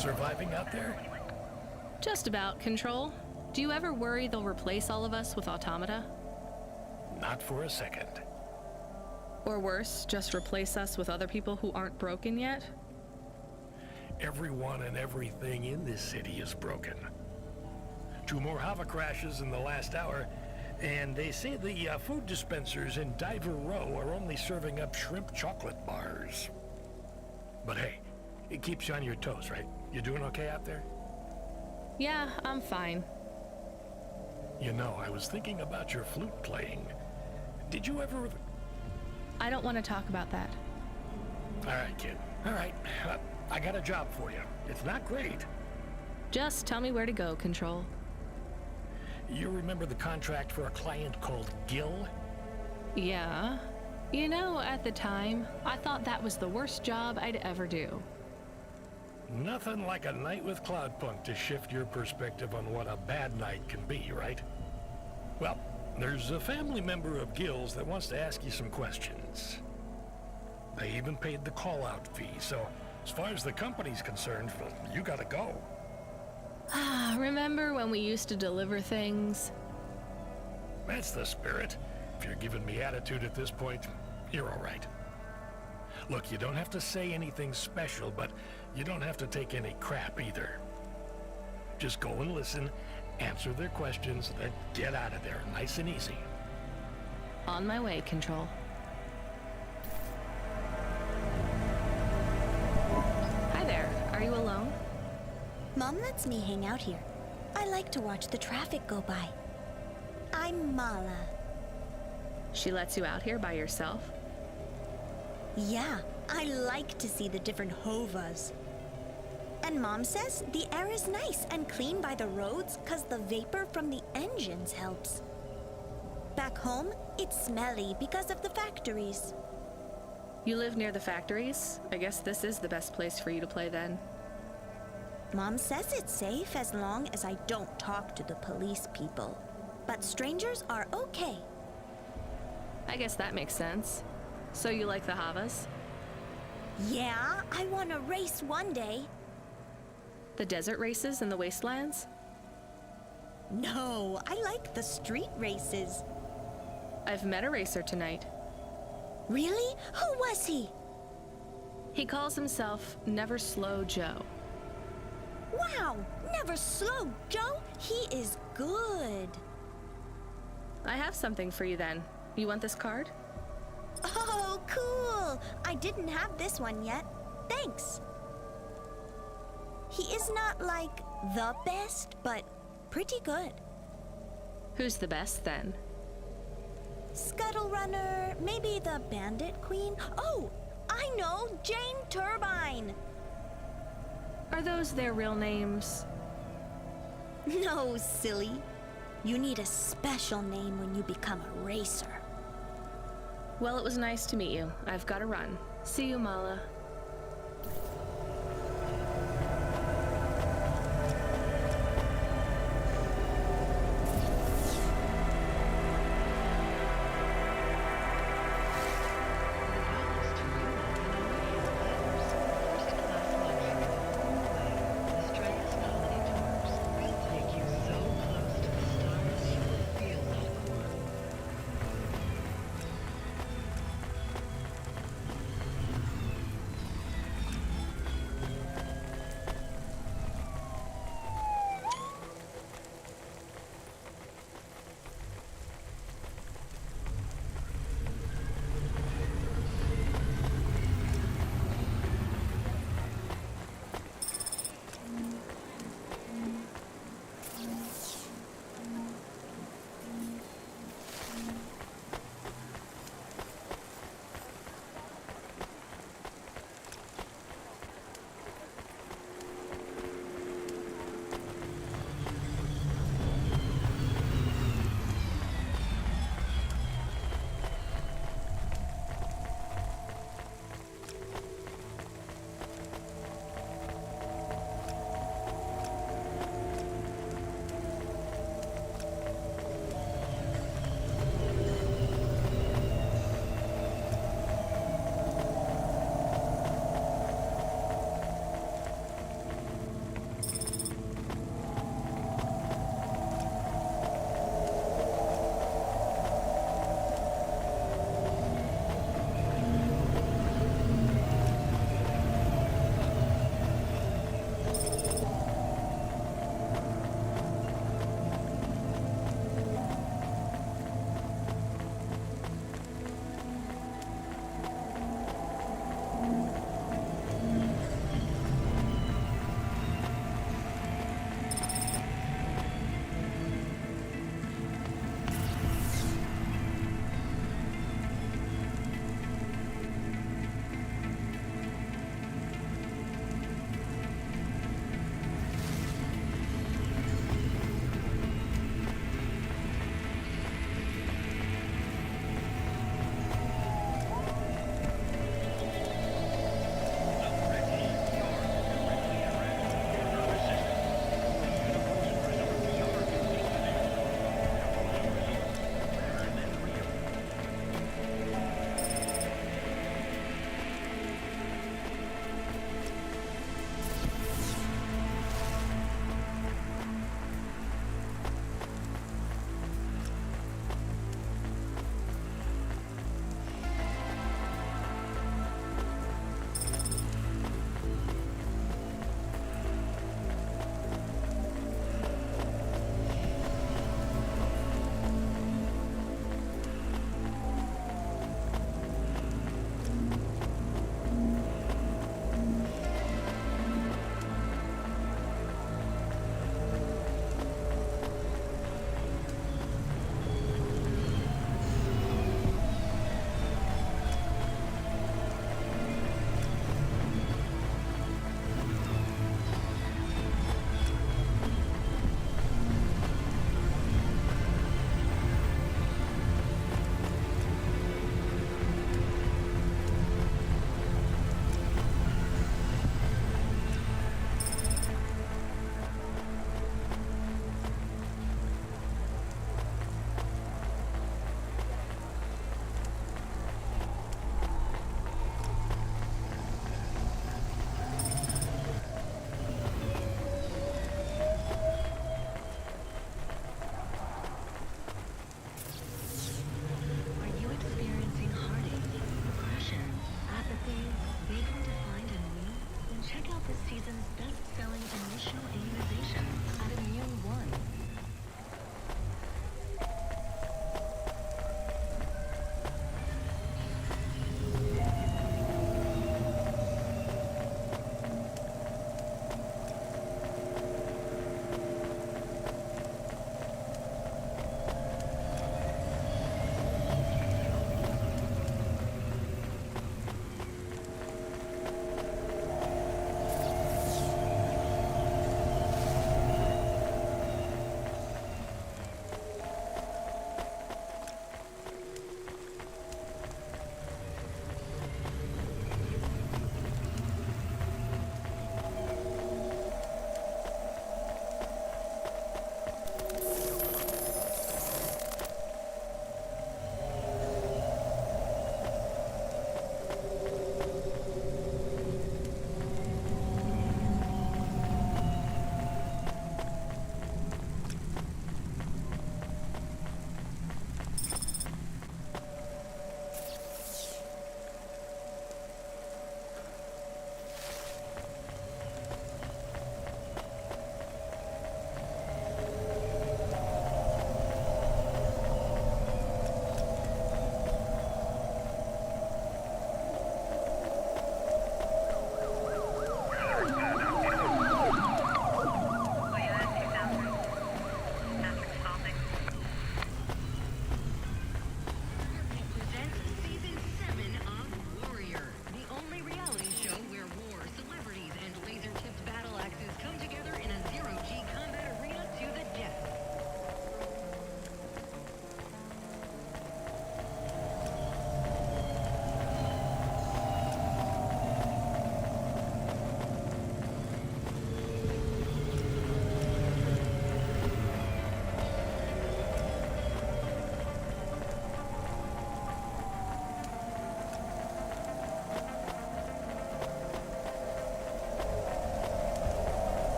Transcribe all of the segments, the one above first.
Surviving out there? Just about, Control. Do you ever worry they'll replace all of us with automata? Not for a second. Or worse, just replace us with other people who aren't broken yet? Everyone and everything in this city is broken. 2 more hover crashes in the last hour, and they say the food dispensers in Diver Row are only serving up shrimp chocolate bars. But hey, it keeps you on your toes, right? You doing okay out there? Yeah, I'm fine. You know, I was thinking about your flute playing. Did you ever... I don't want to talk about that. All right, kid. All right. I got a job for you. It's not great. Just tell me where to go, Control. You remember the contract for a client called Gil? Yeah. You know, at the time, I thought that was the worst job I'd ever do. Nothing like a night with CloudPunk to shift your perspective on what a bad night can be, right? Well, there's a family member of Gil's that wants to ask you some questions. They even paid the call-out fee, so as far as the company's concerned, well, you gotta go. Ah, remember when we used to deliver things? That's the spirit. If you're giving me attitude at this point, you're all right. Look, you don't have to say anything special, but you don't have to take any crap either. Just go and listen, answer their questions, then get out of there, nice and easy. On my way, Control. Hi there, are you alone? Mom lets me hang out here. I like to watch the traffic go by. I'm Mala. She lets you out here by yourself? Yeah, I like to see the different hovas. And Mom says the air is nice and clean by the roads because the vapor from the engines helps. Back home, it's smelly because of the factories. You live near the factories? I guess this is the best place for you to play then. Mom says it's safe as long as I don't talk to the police people. But strangers are okay. I guess that makes sense. So you like the Havas? Yeah, I want to race one day. The desert races in the wastelands? No, I like the street races. I've met a racer tonight. Really? Who was he? He calls himself Never Slow Joe. Wow, Never Slow Joe? He is good. I have something for you then. You want this card? Oh, cool! I didn't have this one yet. Thanks. He is not like the best, but pretty good. Who's the best then? Scuttle Runner, maybe the Bandit Queen. Oh, I know, Jane Turbine. Are those their real names? No, silly. You need a special name when you become a racer. Well, it was nice to meet you. I've got to run. See you, Mala.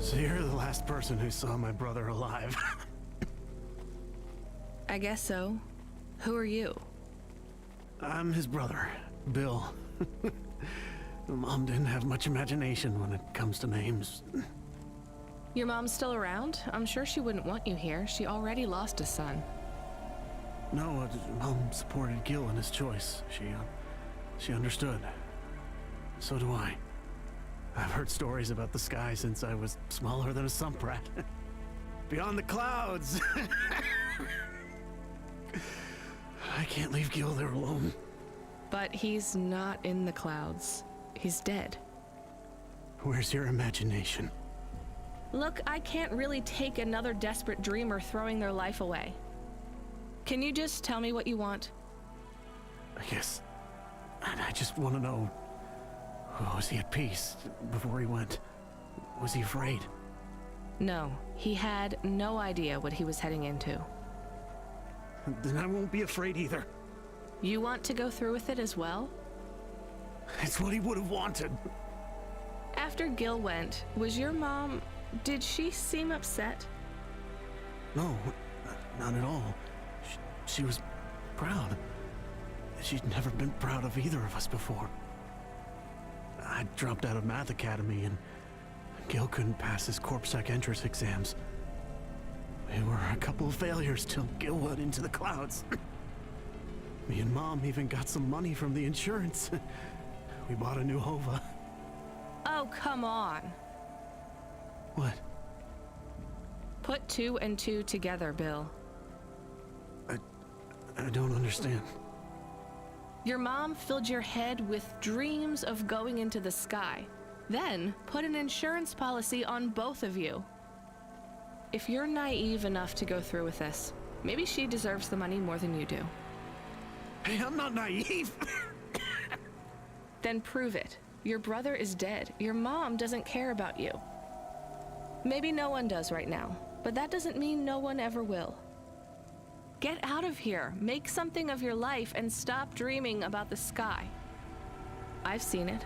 So you're the last person who saw my brother alive. I guess so. Who are you? I'm his brother, Bill. Mom didn't have much imagination when it comes to names. Your mom's still around? I'm sure she wouldn't want you here. She already lost a son. No, Mom supported Gil in his choice. She understood. So do I. I've heard stories about the sky since I was smaller than a sump rat. Beyond the clouds! I can't leave Gil there alone. But he's not in the clouds. He's dead. Where's your imagination? Look, I can't really take another desperate dreamer throwing their life away. Can you just tell me what you want? I guess... I just want to know... Was he at peace before he went? Was he afraid? No, he had no idea what he was heading into. Then I won't be afraid either. You want to go through with it as well? It's what he would have wanted. After Gil went, was your mom... Did she seem upset? No, not at all. She was proud. She'd never been proud of either of us before. I dropped out of Math Academy and Gil couldn't pass his CorpSec entrance exams. We were a couple of failures till Gil went into the clouds. Me and Mom even got some money from the insurance. We bought a new Hova. Oh, come on. What? Put 2 and 2 together, Bill. I don't understand. Your mom filled your head with dreams of going into the sky, then put an insurance policy on both of you. If you're naive enough to go through with this, maybe she deserves the money more than you do. Hey, I'm not naive. Then prove it. Your brother is dead. Your mom doesn't care about you. Maybe no one does right now, but that doesn't mean no one ever will. Get out of here, make something of your life, and stop dreaming about the sky. I've seen it.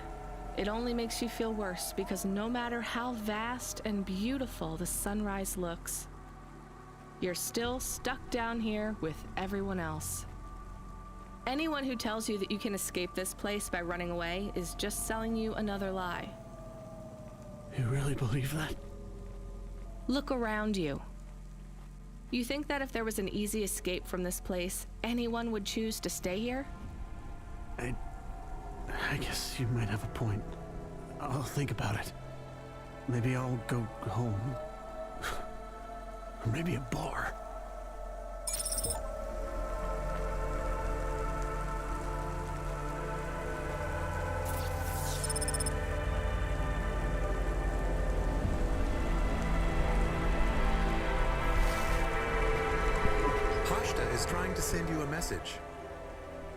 It only makes you feel worse because no matter how vast and beautiful the sunrise looks, you're still stuck down here with everyone else. Anyone who tells you that you can escape this place by running away is just selling you another lie. You really believe that? Look around you. You think that if there was an easy escape from this place, anyone would choose to stay here? I guess you might have a point. I'll think about it. Maybe I'll go home. Or maybe a bar. Is trying to send you a message.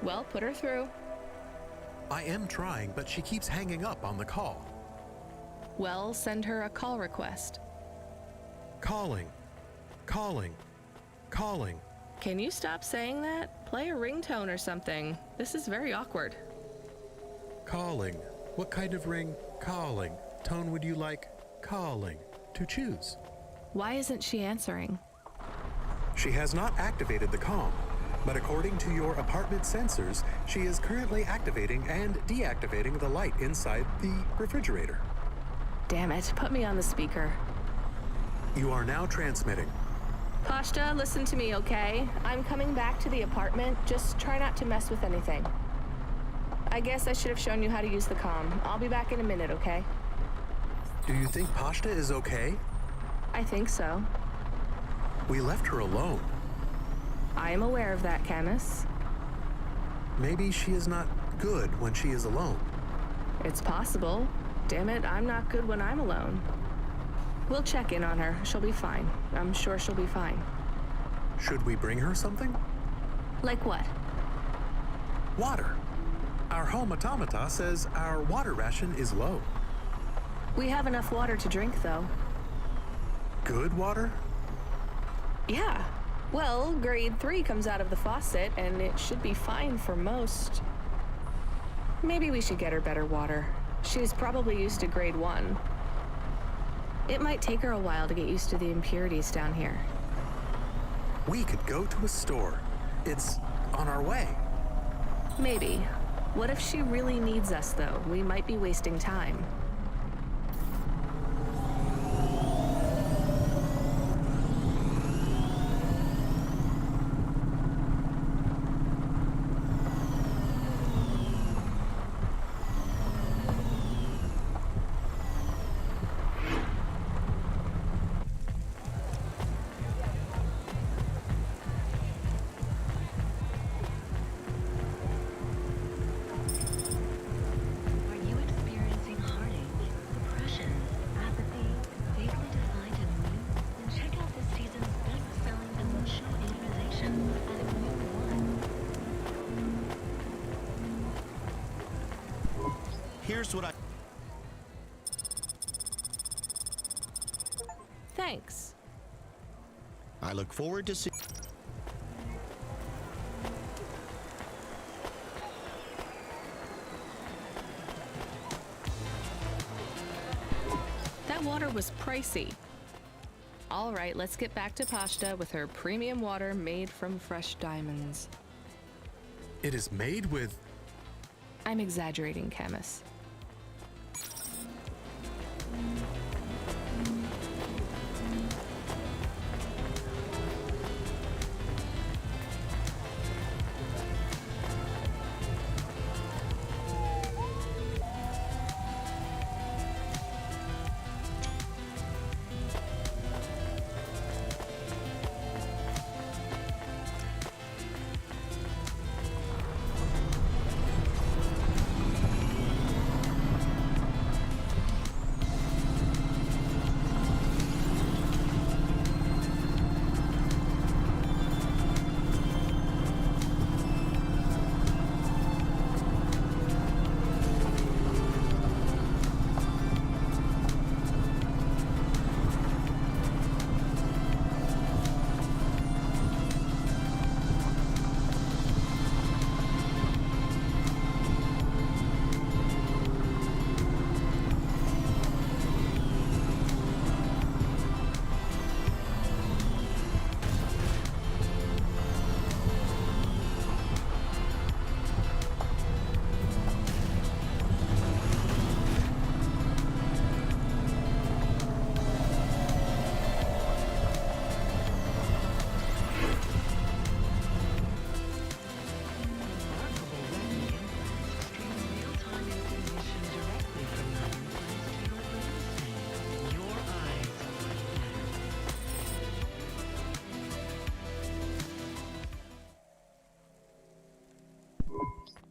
Well, put her through. I am trying, but she keeps hanging up on the call. Well, send her a call request. Calling. Calling. Calling. Can you stop saying that? Play a ringtone or something. This is very awkward. Calling. What kind of ring? Calling. Tone would you like? Calling. To choose. Why isn't she answering? She has not activated the comm, but according to your apartment sensors, she is currently activating and deactivating the light inside the refrigerator. Damn it, put me on the speaker. You are now transmitting. Pashta, listen to me, okay? I'm coming back to the apartment. Just try not to mess with anything. I guess I should have shown you how to use the comm. I'll be back in a minute, okay? Do you think Pashta is okay? I think so. We left her alone. I am aware of that, Camus. Maybe she is not good when she is alone. It's possible. Damn it, I'm not good when I'm alone. We'll check in on her. She'll be fine. I'm sure she'll be fine. Should we bring her something? Like what? Water. Our home automata says our water ration is low. We have enough water to drink, though. Good water? Yeah. Well, grade 3 comes out of the faucet, and it should be fine for most. Maybe we should get her better water. She's probably used to grade 1. It might take her a while to get used to the impurities down here. We could go to a store. It's on our way. Maybe. What if she really needs us, though? We might be wasting time. Here's what Thanks. I look forward to seeing. That water was pricey. All right, let's get back to Pashta with her premium water made from fresh diamonds. It is made with... I'm exaggerating, Camus.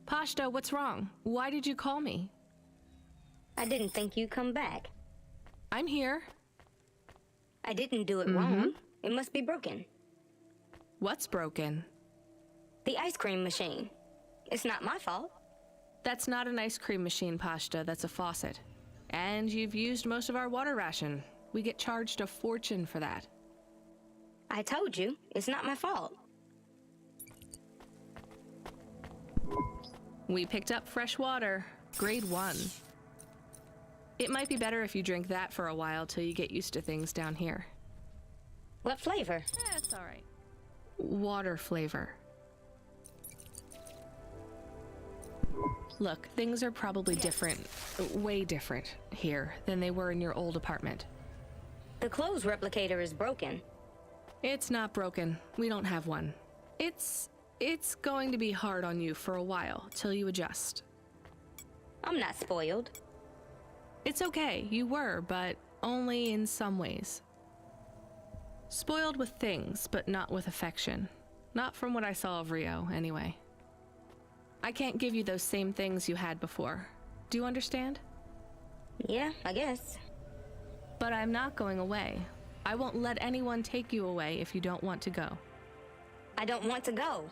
Pashta, what's wrong? Why did you call me? I didn't think you'd come back. I'm here. I didn't do it wrong. It must be broken. What's broken? The ice cream machine. It's not my fault. That's not an ice cream machine, Pashta. That's a faucet. And you've used most of our water ration. We get charged a fortune for that. I told you, it's not my fault. We picked up fresh water, grade 1. It might be better if you drink that for a while till you get used to things down here. What flavor? Yeah, it's all right. Water flavor. Look, things are probably different, way different here than they were in your old apartment. The clothes replicator is broken. It's not broken. We don't have one. It's going to be hard on you for a while, till you adjust. I'm not spoiled. It's okay, you were, but only in some ways. Spoiled with things, but not with affection. Not from what I saw of Rio, anyway. I can't give you those same things you had before. Do you understand? Yeah, I guess. But I'm not going away. I won't let anyone take you away if you don't want to go. I don't want to go.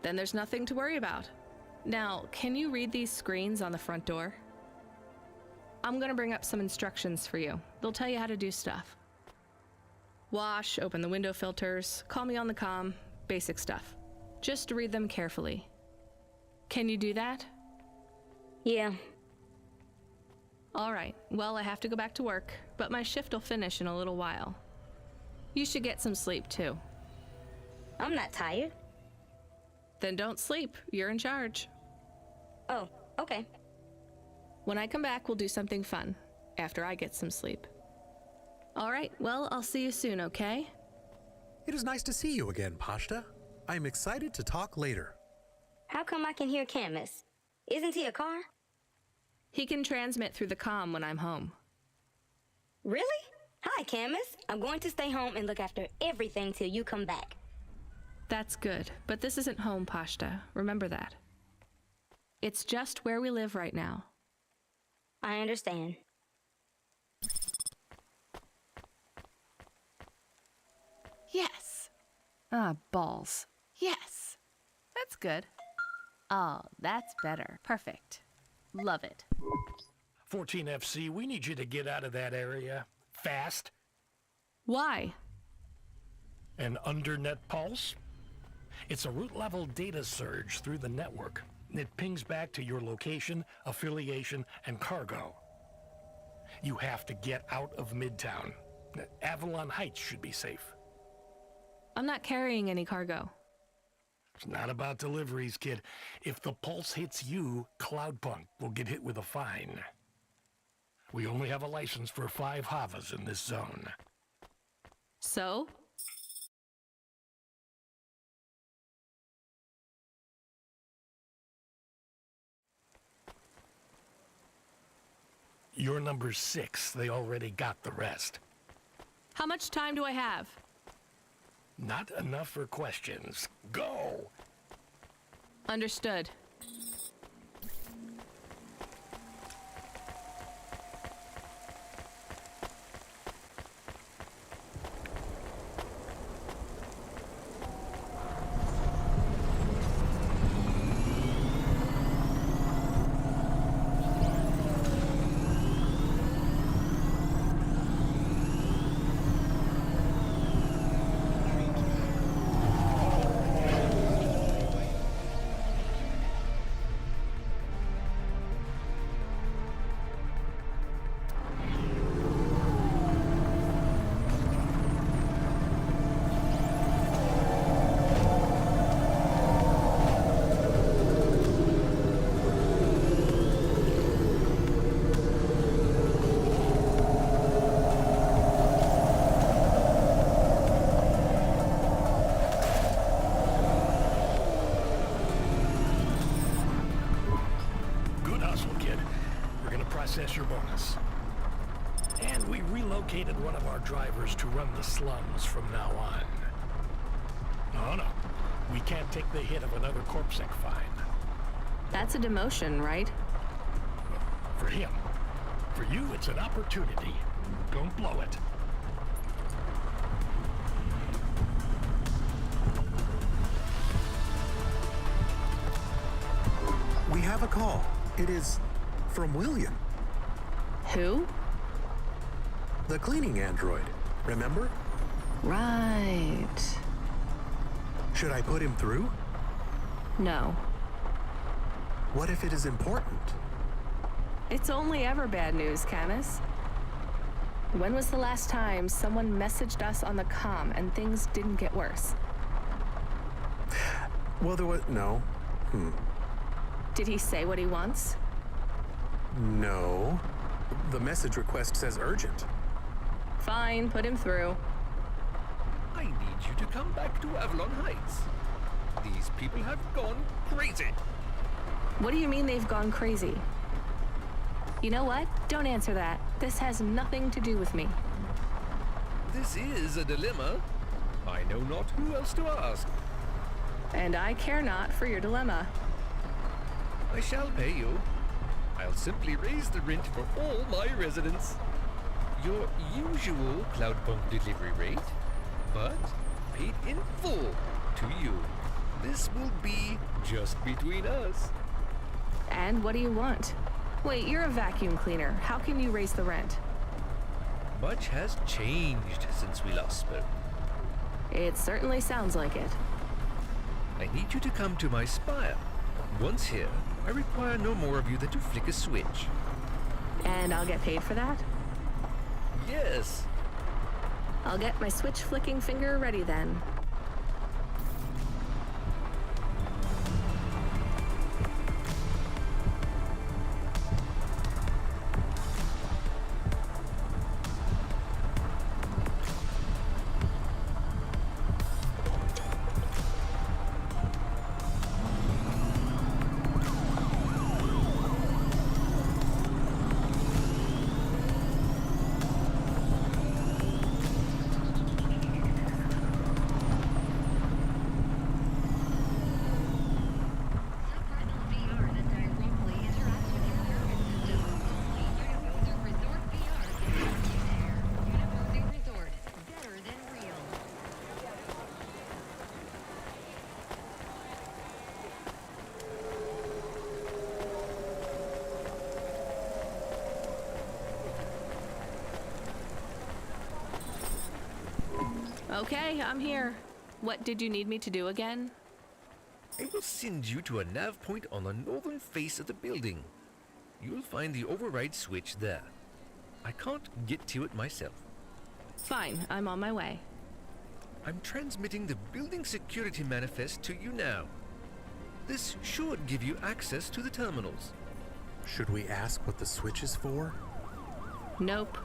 Then there's nothing to worry about. Now, can you read these screens on the front door? I'm gonna bring up some instructions for you. They'll tell you how to do stuff. Wash, open the window filters, call me on the comm, basic stuff. Just read them carefully. Can you do that? Yeah. All right, well, I have to go back to work, but my shift will finish in a little while. You should get some sleep, too. I'm not tired. Then don't sleep. You're in charge. Oh, okay. When I come back, we'll do something fun, after I get some sleep. All right, well, I'll see you soon, okay? It is nice to see you again, Pashta. I am excited to talk later. How come I can hear Camus? Isn't he a car? He can transmit through the comm when I'm home. Really? Hi, Camus. I'm going to stay home and look after everything till you come back. That's good, but this isn't home, Pashta. Remember that. It's just where we live right now. I understand. Yes. Ah, balls. Yes. That's good. Oh, that's better. Perfect. Love it. 14FC, we need you to get out of that area. Fast. Why? An undernet pulse? It's a root-level data surge through the network. It pings back to your location, affiliation, and cargo. You have to get out of Midtown. Avalon Heights should be safe. I'm not carrying any cargo. It's not about deliveries, kid. If the pulse hits you, CloudPunk will get hit with a fine. We only have a license for 5 Havas in this zone. So? You're number 6. They already got the rest. How much time do I have? Not enough for questions. Go! Understood. Process your bonus. And we relocated one of our drivers to run the slums from now on. No, we can't take the hit of another CorpSec fine. That's a demotion, right? For him. For you, it's an opportunity. Don't blow it. We have a call. It is from William. Who? The cleaning android. Remember? Right. Should I put him through? No. What if it is important? It's only ever bad news, Camus. When was the last time someone messaged us on the comm and things didn't get worse? Well, there was... No. Did he say what he wants? No. The message request says urgent. Fine, put him through. I need you to come back to Avalon Heights. These people have gone crazy. What do you mean they've gone crazy? You know what? Don't answer that. This has nothing to do with me. This is a dilemma. I know not who else to ask. And I care not for your dilemma. I shall pay you. I'll simply raise the rent for all my residents. Your usual CloudPunk delivery rate, but paid in full to you. This will be just between us. And what do you want? Wait, you're a vacuum cleaner. How can you raise the rent? Much has changed since we last spoke. It certainly sounds like it. I need you to come to my spire. Once here, I require no more of you than to flick a switch. And I'll get paid for that? Yes. I'll get my switch flicking finger ready then. Okay, I'm here. What did you need me to do again? I will send you to a nav point on the northern face of the building. You'll find the override switch there. I can't get to it myself. Fine, I'm on my way. I'm transmitting the building security manifest to you now. This should give you access to the terminals. Should we ask what the switch is for? Nope.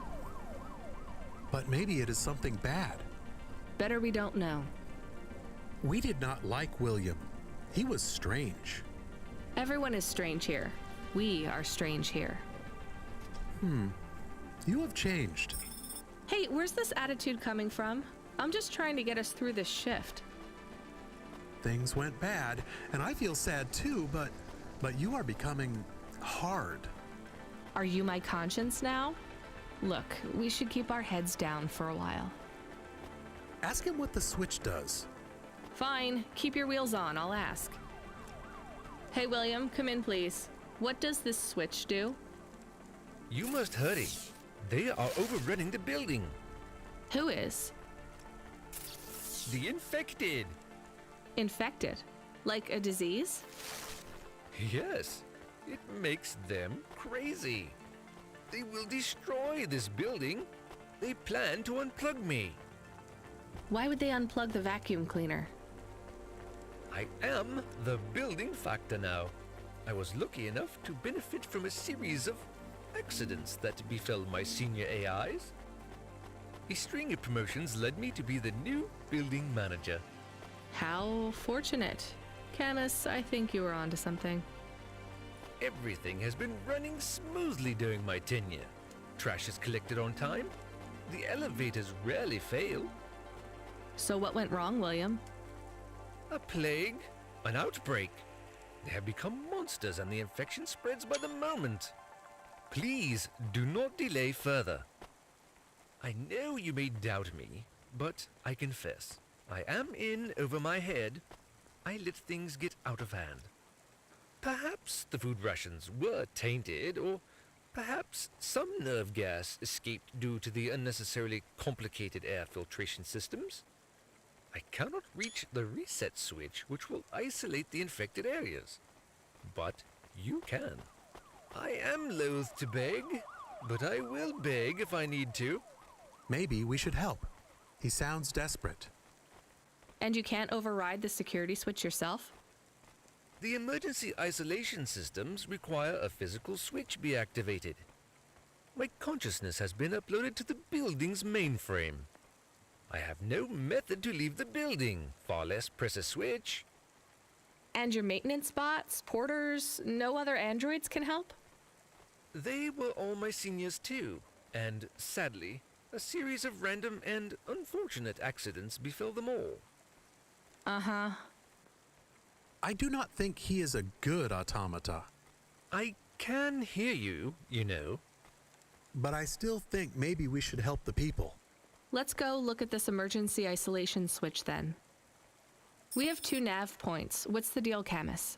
But maybe it is something bad. Better we don't know. We did not like William. He was strange. Everyone is strange here. We are strange here. You have changed. Hey, where's this attitude coming from? I'm just trying to get us through this shift. Things went bad, and I feel sad too, but you are becoming hard. Are you my conscience now? Look, we should keep our heads down for a while. Ask him what the switch does. Fine, keep your wheels on, I'll ask. Hey, William, come in, please. What does this switch do? You must hurry. They are overrunning the building. Who is? The infected. Infected? Like a disease? Yes, it makes them crazy. They will destroy this building. They plan to unplug me. Why would they unplug the vacuum cleaner? I am the building factor now. I was lucky enough to benefit from a series of accidents that befell my senior AIs. A string of promotions led me to be the new building manager. How fortunate. Camus, I think you were onto something. Everything has been running smoothly during my tenure. Trash is collected on time. The elevators rarely fail. So what went wrong, William? A plague, an outbreak. They have become monsters and the infection spreads by the moment. Please do not delay further. I know you may doubt me, but I confess, I am in over my head. I let things get out of hand. Perhaps the food rations were tainted, or perhaps some nerve gas escaped due to the unnecessarily complicated air filtration systems. I cannot reach the reset switch, which will isolate the infected areas. But you can. I am loath to beg, but I will beg if I need to. Maybe we should help. He sounds desperate. And you can't override the security switch yourself? The emergency isolation systems require a physical switch be activated. My consciousness has been uploaded to the building's mainframe. I have no method to leave the building, far less press a switch. And your maintenance bots, porters, no other androids can help? They were all my seniors too, and sadly, a series of random and unfortunate accidents befell them all. Uh-huh. I do not think he is a good automata. I can hear you, you know. But I still think maybe we should help the people. Let's go look at this emergency isolation switch then. We have 2 nav points. What's the deal, Camus?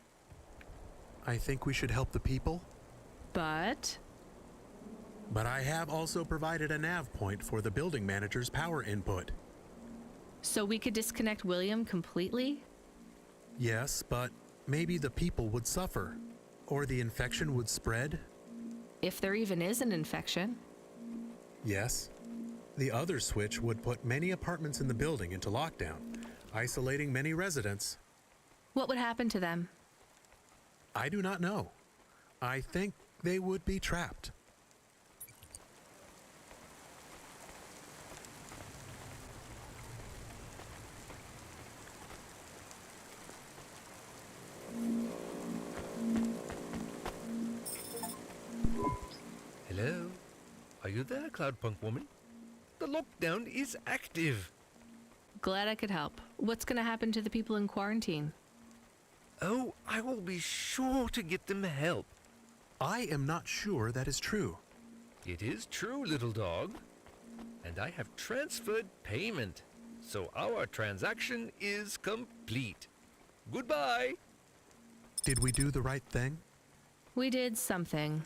I think we should help the people. But I have also provided a nav point for the building manager's power input. so we could disconnect William completely? Yes, but maybe the people would suffer, or the infection would spread. If there even is an infection. Yes. The other switch would put many apartments in the building into lockdown, isolating many residents. What would happen to them? I do not know. I think they would be trapped. Hello? Are you there, CloudPunk woman? The lockdown is active. Glad I could help. What's gonna happen to the people in quarantine? Oh, I will be sure to get them help. I am not sure that is true. It is true, little dog. And I have transferred payment, so our transaction is complete. Goodbye. Did we do the right thing? We did something.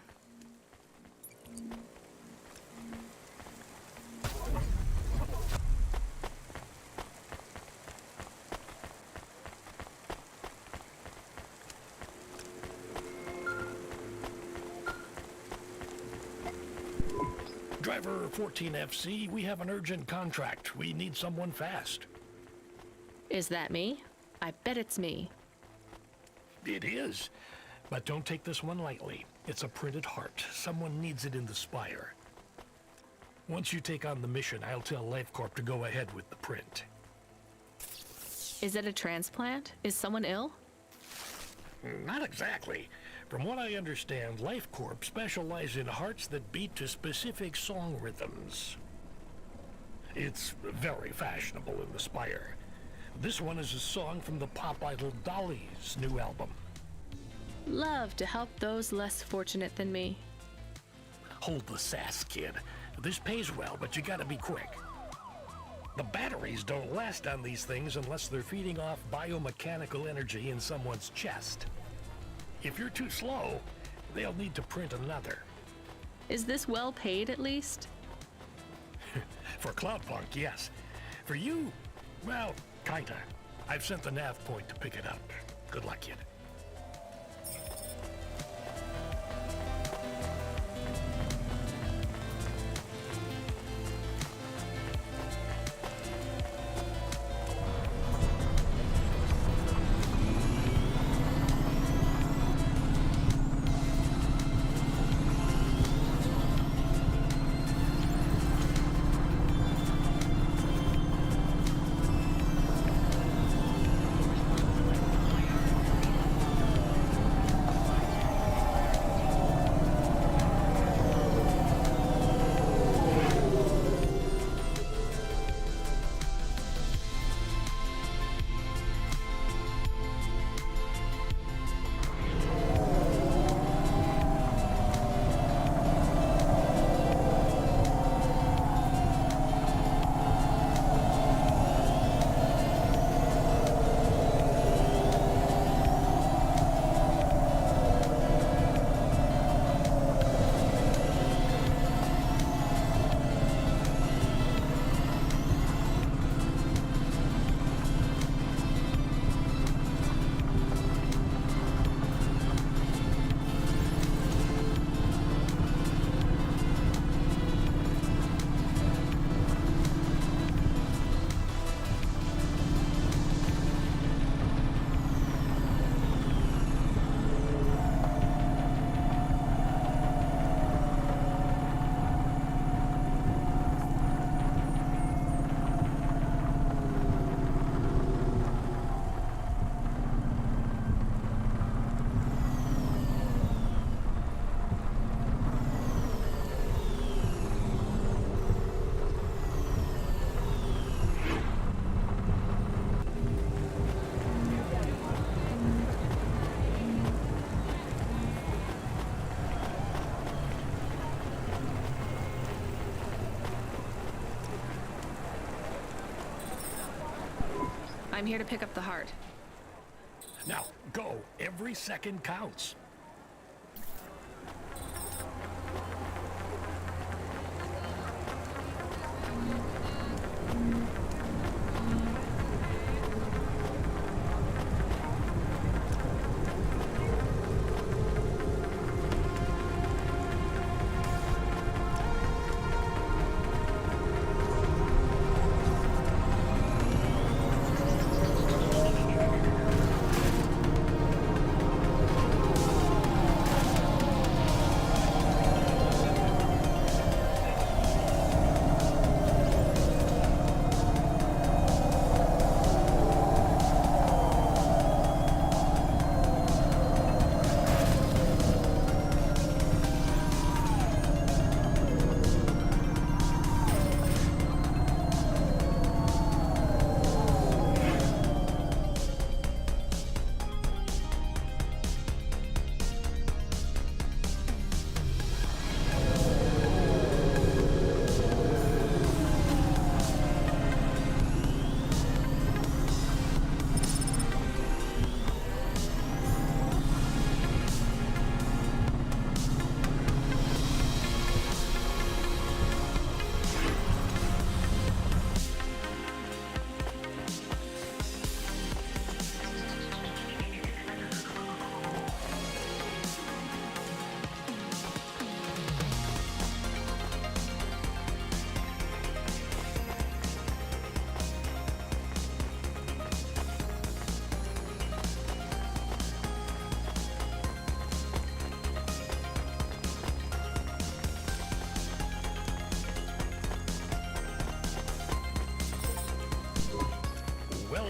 Driver 14FC, we have an urgent contract. We need someone fast. Is that me? I bet it's me. It is. But don't take this one lightly. It's a printed heart. Someone needs it in the spire. Once you take on the mission, I'll tell LifeCorp to go ahead with the print. Is it a transplant? Is someone ill? Not exactly. From what I understand, LifeCorp specialize in hearts that beat to specific song rhythms. It's very fashionable in the Spire. This one is a song from the pop idol Dolly's new album. Love to help those less fortunate than me. Hold the sass, kid. This pays well, but you gotta be quick. The batteries don't last on these things unless they're feeding off biomechanical energy in someone's chest. If you're too slow, they'll need to print another. Is this well paid at least? For CloudPunk, yes. For you, well, kinda. I've sent the nav point to pick it up. Good luck, kid. I'm here to pick up the heart. Now, go. Every second counts.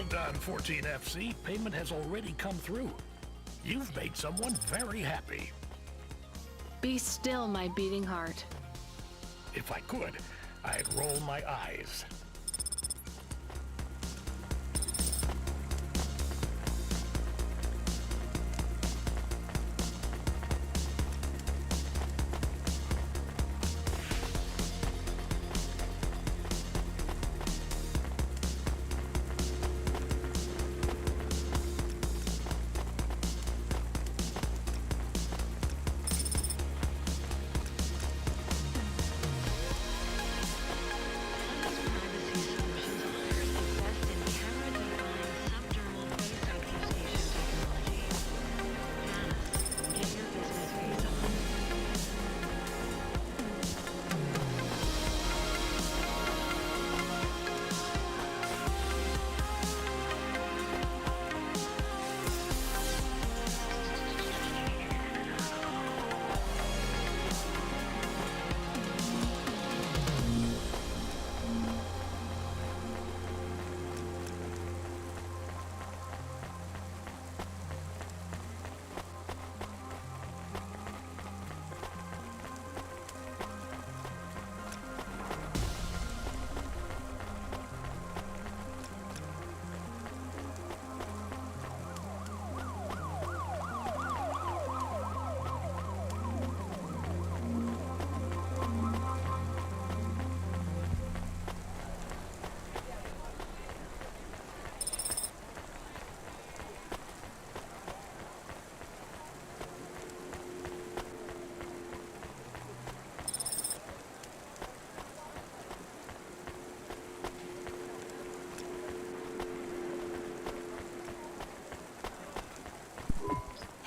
done, 14FC. Payment has already come through. You've made someone very happy. Be still, my beating heart. If I could, I'd roll my eyes.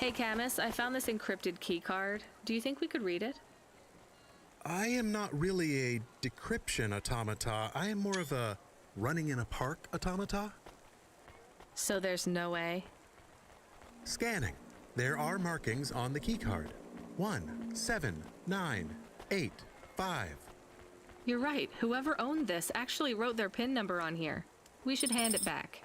Hey, Camus, I found this encrypted key card. Do you think we could read it? I am not really a decryption automata. I am more of a running in a park automata. So there's no way? Scanning. There are markings on the keycard. 1, 7, 9, 8, 5. You're right. Whoever owned this actually wrote their PIN number on here. We should hand it back.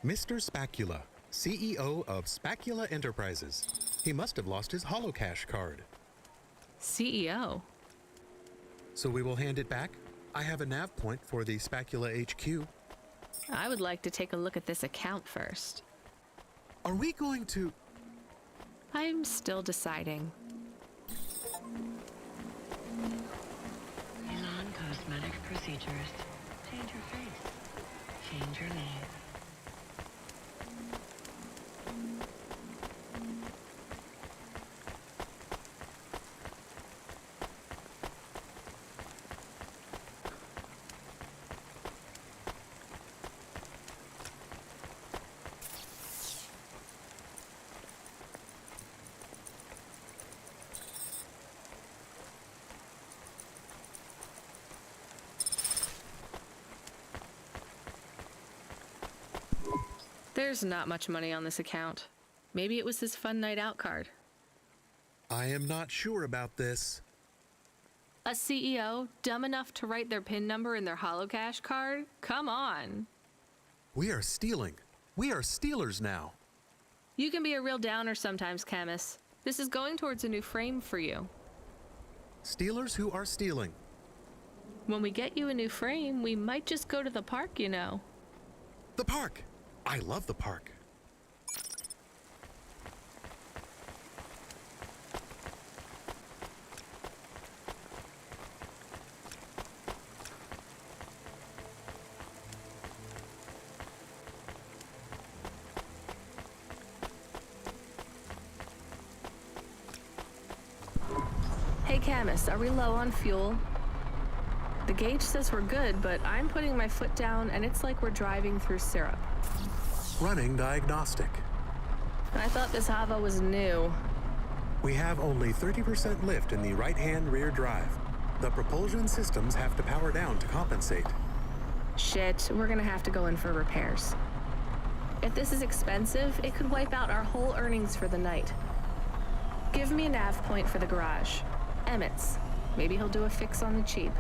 Mr. Spacula, CEO of Spacula Enterprises. He must have lost his holocash card. CEO? So we will hand it back. I have a nav point for the Spacula HQ. I would like to take a look at this account first. Are we going to... I'm still deciding. Milan Cosmetic Procedures. Change your face. Change your name. There's not much money on this account. Maybe it was his fun night out card. I am not sure about this. A CEO dumb enough to write their PIN number in their holocash card? Come on. We are stealing. We are stealers now. You can be a real downer sometimes, Camus. This is going towards a new frame for you. Stealers who are stealing. When we get you a new frame, we might just go to the park, you know. The park! I love the park. Hey, Camus, are we low on fuel? The gauge says we're good, but I'm putting my foot down and it's like we're driving through syrup. Running diagnostic. I thought this Hava was new. We have only 30% lift in the right-hand rear drive. The propulsion systems have to power down to compensate. Shit, we're gonna have to go in for repairs. If this is expensive, it could wipe out our whole earnings for the night. Give me a nav point for the garage. Emmett's. Maybe he'll do a fix on the cheap.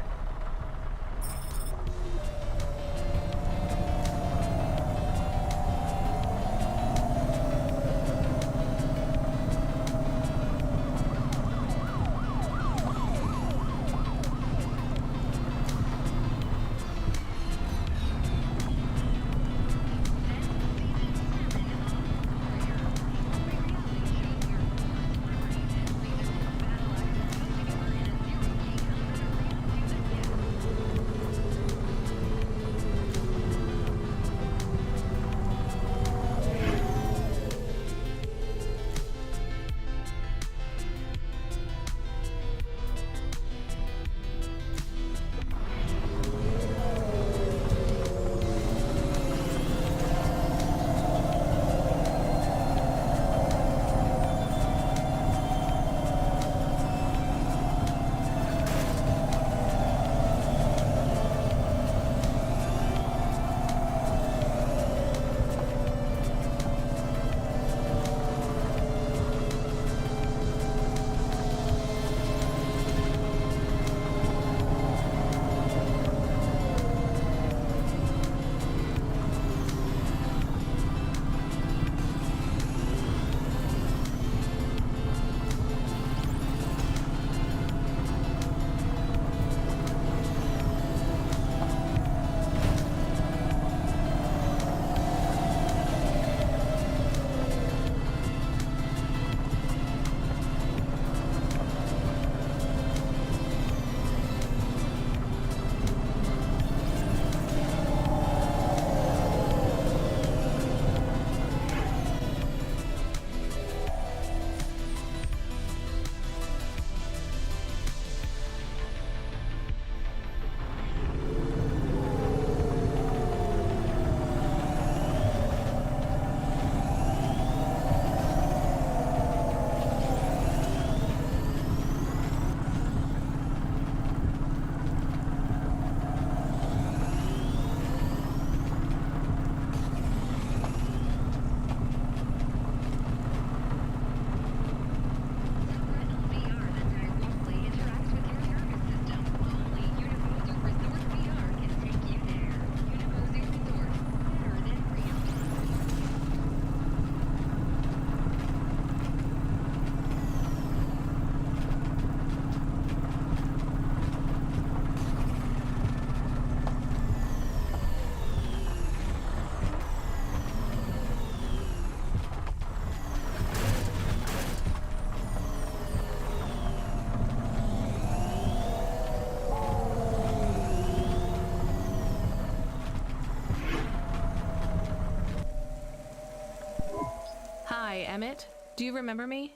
Emmett. Do you remember me?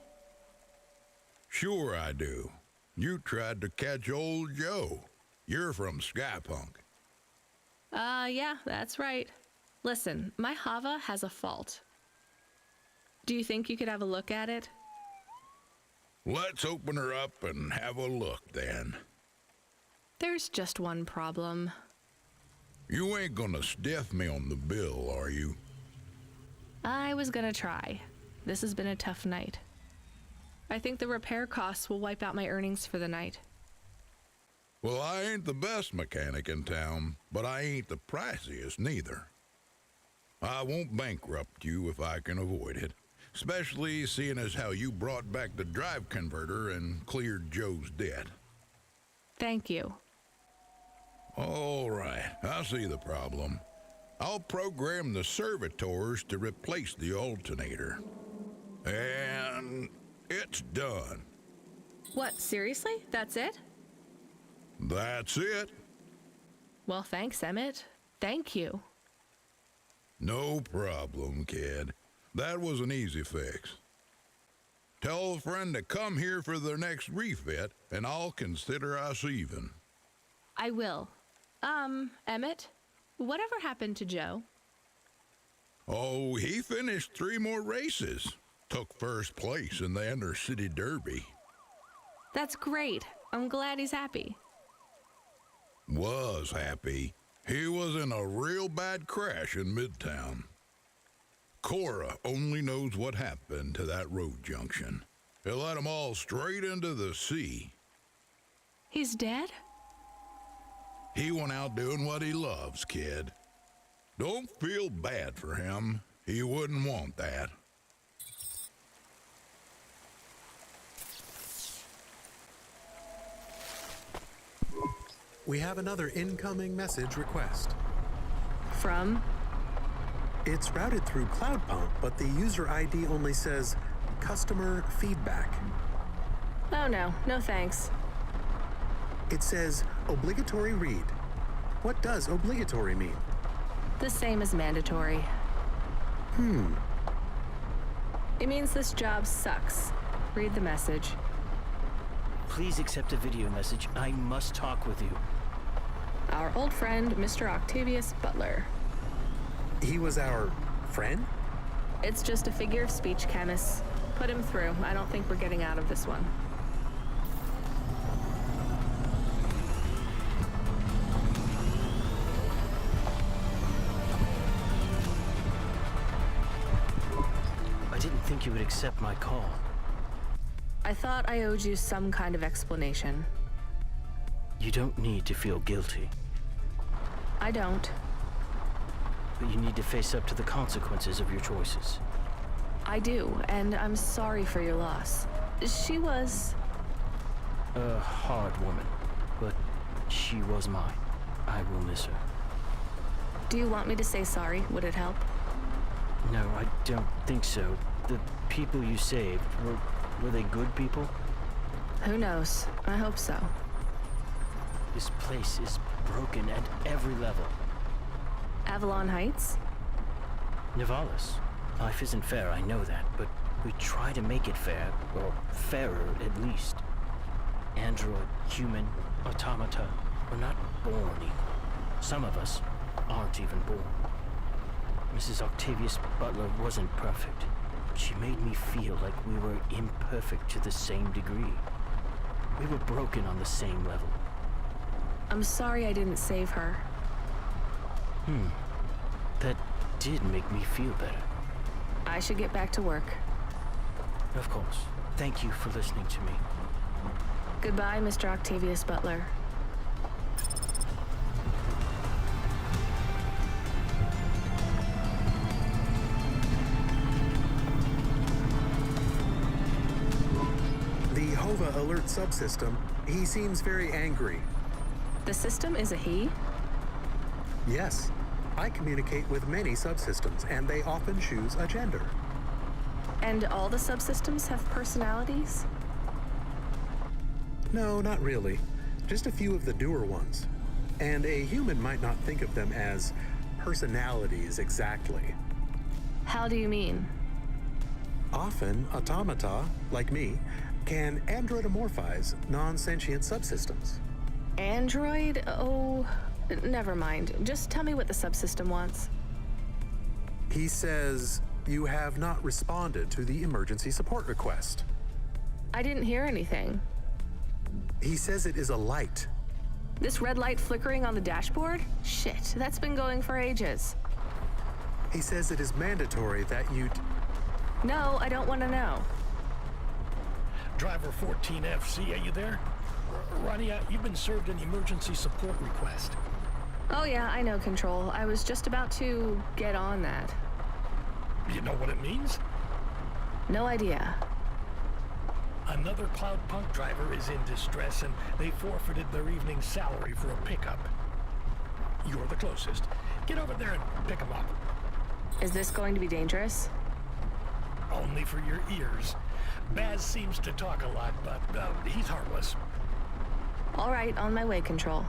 Sure I do. You tried to catch old Joe. You're from CloudPunk. Yeah, that's right. Listen, my Hava has a fault. Do you think you could have a look at it? Let's open her up and have a look then. There's just one problem. You ain't gonna stiff me on the bill, are you? I was gonna try. This has been a tough night. I think the repair costs will wipe out my earnings for the night. Well, I ain't the best mechanic in town, but I ain't the priciest neither. I won't bankrupt you if I can avoid it, especially seeing as how you brought back the drive converter and cleared Joe's debt. Thank you. All right, I see the problem. I'll program the servitors to replace the alternator. And it's done. What, seriously? That's it? That's it. Well, thanks, Emmett. Thank you. No problem, kid. That was an easy fix. Tell a friend to come here for their next refit, and I'll consider us even. I will. Emmett, whatever happened to Joe? Oh, he finished 3 more races. Took first place in the Inter-City Derby. That's great. I'm glad he's happy. Was happy. He was in a real bad crash in Midtown. Cora only knows what happened to that road junction. It led them all straight into the sea. He's dead? He went out doing what he loves, kid. Don't feel bad for him. He wouldn't want that. We have another incoming message request. From? It's routed through CloudPunk, but the user ID only says customer feedback. Oh no, no thanks. It says obligatory read. What does obligatory mean? The same as mandatory. It means this job sucks. Read the message. Please accept a video message. I must talk with you. Our old friend, Mr. Octavius Butler. He was our friend? It's just a figure of speech, Camus. Put him through. I don't think we're getting out of this one. I didn't think you would accept my call. I thought I owed you some kind of explanation. You don't need to feel guilty, I don't. but you need to face up to the consequences of your choices. I do, and I'm sorry for your loss. She was... A hard woman, but she was mine. I will miss her. Do you want me to say sorry? Would it help? No, I don't think so. The people you saved, were they good people? Who knows? I hope so. This place is broken at every level. Avalon Heights? Nivalis. Life isn't fair, I know that, but we try to make it fair, or fairer at least. Android, human, automata, we're not born equal. Some of us aren't even born. Mrs. Octavius Butler wasn't perfect. She made me feel like we were imperfect to the same degree. We were broken on the same level. I'm sorry I didn't save her. That did make me feel better. I should get back to work. Of course. Thank you for listening to me. Goodbye, Mr. Octavius Butler. The Hova alert subsystem, he seems very angry. The system is a he? Yes, I communicate with many subsystems, and they often choose a gender. And all the subsystems have personalities? No, not really. Just a few of the doer ones. And a human might not think of them as personalities exactly. How do you mean? Often, automata, like me, can androidomorphize non-sentient subsystems. Android? Oh, never mind. Just tell me what the subsystem wants. He says you have not responded to the emergency support request. I didn't hear anything. He says it is a light. This red light flickering on the dashboard? Shit, that's been going for ages. He says it is mandatory that you... No, I don't want to know. Driver 14FC, are you there? Rania, you've been served an emergency support request. Oh yeah, I know, Control. I was just about to get on that. You know what it means? No idea. Another CloudPunk driver is in distress and they forfeited their evening salary for a pickup. You're the closest. Get over there and pick them up. Is this going to be dangerous? Only for your ears. Baz seems to talk a lot, but he's harmless. All right, on my way, Control.